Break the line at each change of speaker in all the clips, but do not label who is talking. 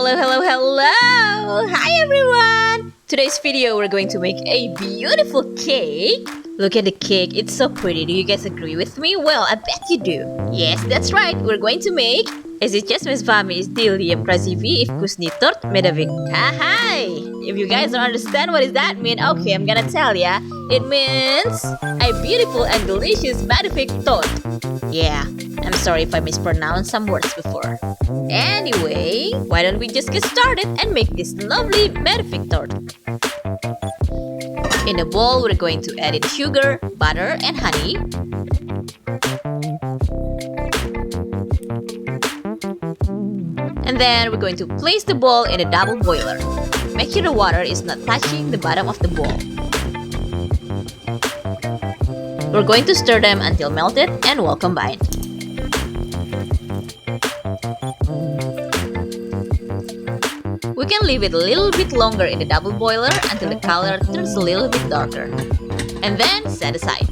Hello! Hi everyone! Today's video we're going to make a beautiful cake. Look at the cake, it's so pretty. Do you guys agree with me? Well, I bet you do. Yes, that's right. We're going to make Ezitjes met vami is Tilly Prazivi Kusni Tort Medovik. Hi! If you guys don't understand what does that mean, okay, I'm gonna tell ya. It means a beautiful and delicious Medovik Tort. Yeah, I'm sorry if I mispronounced some words before. Anyway, why don't we just get started and make this lovely Medovik Tort. In a bowl, we're going to add in sugar, butter, and honey. And then we're going to place the bowl in a double boiler. Make sure the water is not touching the bottom of the bowl. We're going to stir them until melted and well combined. We can leave it a little bit longer in the double boiler until the color turns a little bit darker. And then set aside.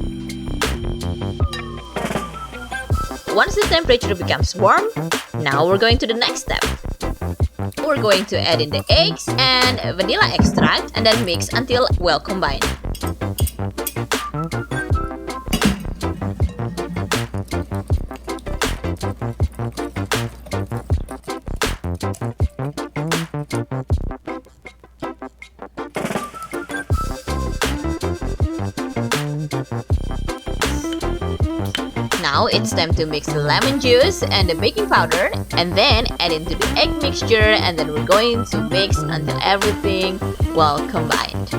Once the temperature becomes warm, now we're going to the next step. We're going to add in the eggs and vanilla extract and then mix until well combined. Now it's time to mix the lemon juice and the baking powder and then add into the egg mixture, and then we're going to mix until everything well combined.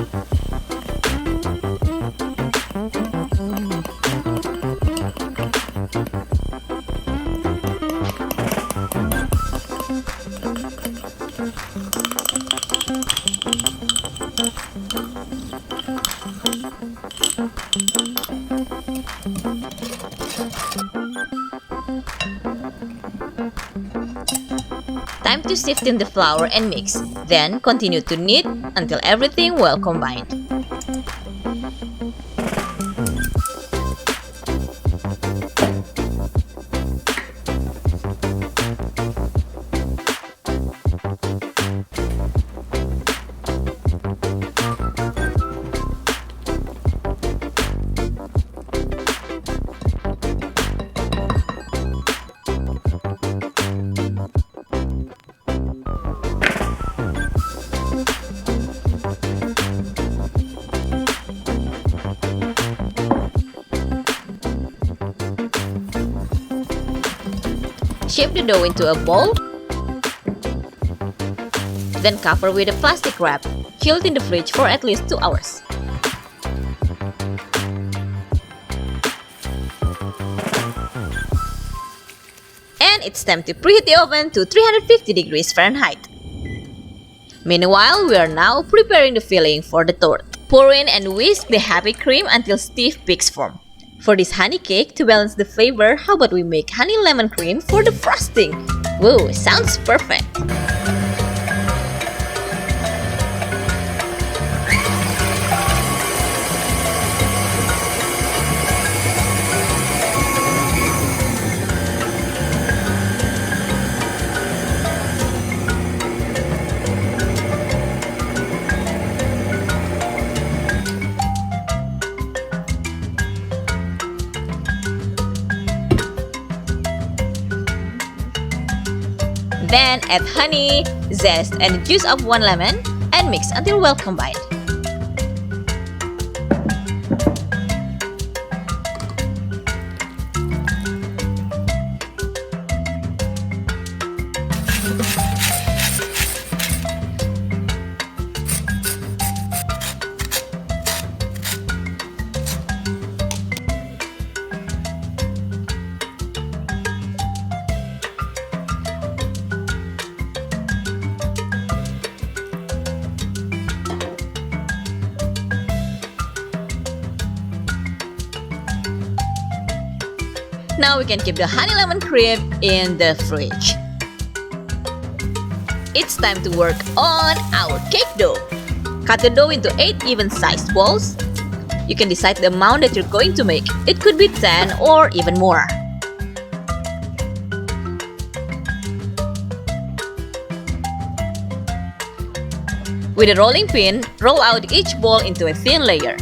Time to sift in the flour and mix. Then continue to knead until everything well combined. Shape the dough into a ball. Then cover with a plastic wrap. Chill in the fridge for at least 2 hours. And it's time to preheat the oven to 350 degrees Fahrenheit. Meanwhile, we are now preparing the filling for the tort. Pour in and whisk the heavy cream until stiff peaks form. For this honey cake, to balance the flavor, how about we make honey lemon cream for the frosting? Whoa, sounds perfect! Then add honey, zest, and the juice of 1 lemon and mix until well combined. Now we can keep the honey lemon cream in the fridge. It's time to work on our cake dough. Cut the dough into 8 even-sized balls. You can decide the amount that you're going to make. It could be 10 or even more. With a rolling pin, roll out each ball into a thin layer.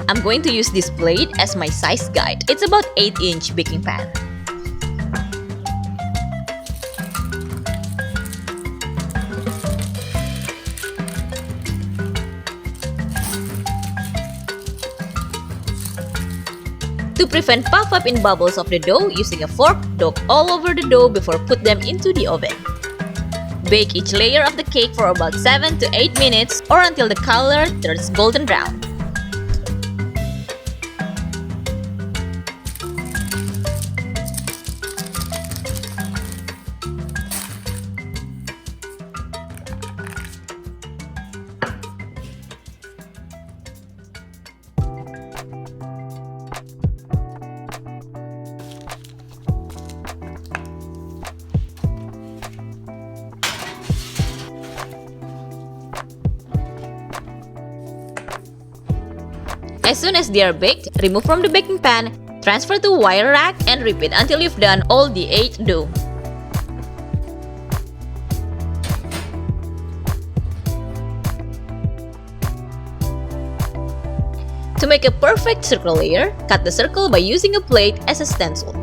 I'm going to use this plate as my size guide. It's about 8-inch baking pan. To prevent puff-up in bubbles of the dough, using a fork, dunk all over the dough before put them into the oven. Bake each layer of the cake for about 7 to 8 minutes or until the color turns golden brown. As soon as they are baked, remove from the baking pan, transfer to a wire rack, and repeat until you've done all the 8 dough. To make a perfect circle layer, cut the circle by using a plate as a stencil.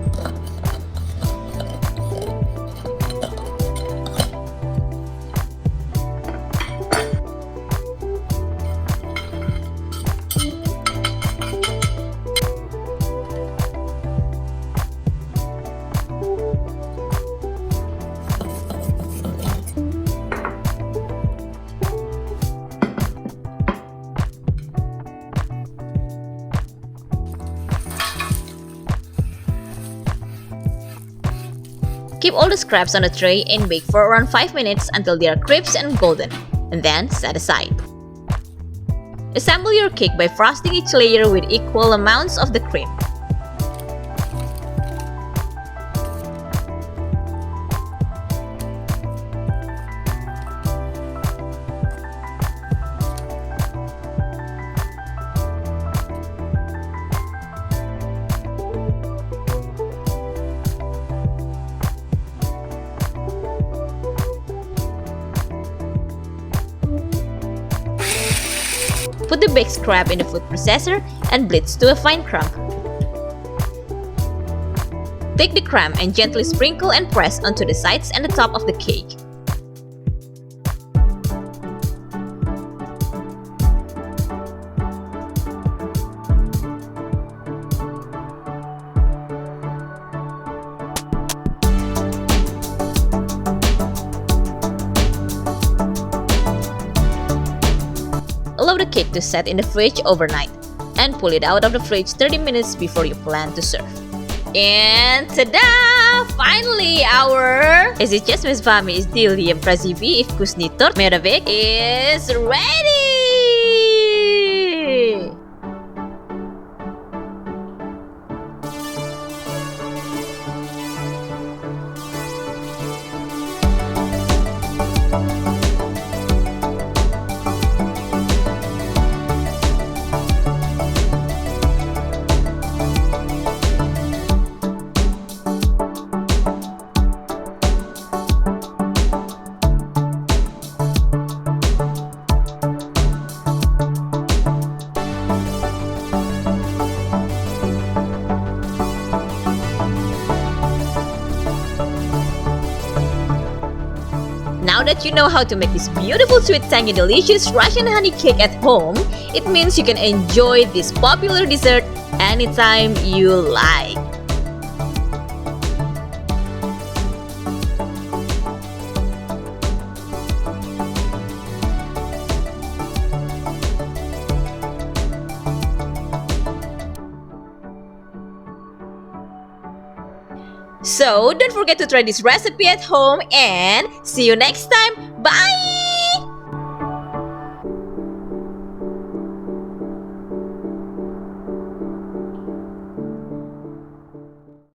Keep all the scraps on a tray and bake for around 5 minutes until they are crisp and golden, and then set aside. Assemble your cake by frosting each layer with equal amounts of the cream. Put the baked scrap in the food processor and blitz to a fine crumb. Take the crumb and gently sprinkle and press onto the sides and the top of the cake. Allow the cake to set in the fridge overnight and pull it out of the fridge 30 minutes before you plan to serve. And ta-da! Finally, our Is it just Miss Fami is Dilly and Prazivi if Kusni Tort Medovik is ready! Now that you know how to make this beautiful, sweet, tangy, delicious Russian honey cake at home, it means you can enjoy this popular dessert anytime you like. So, don't forget to try this recipe at home and see you next time. Bye!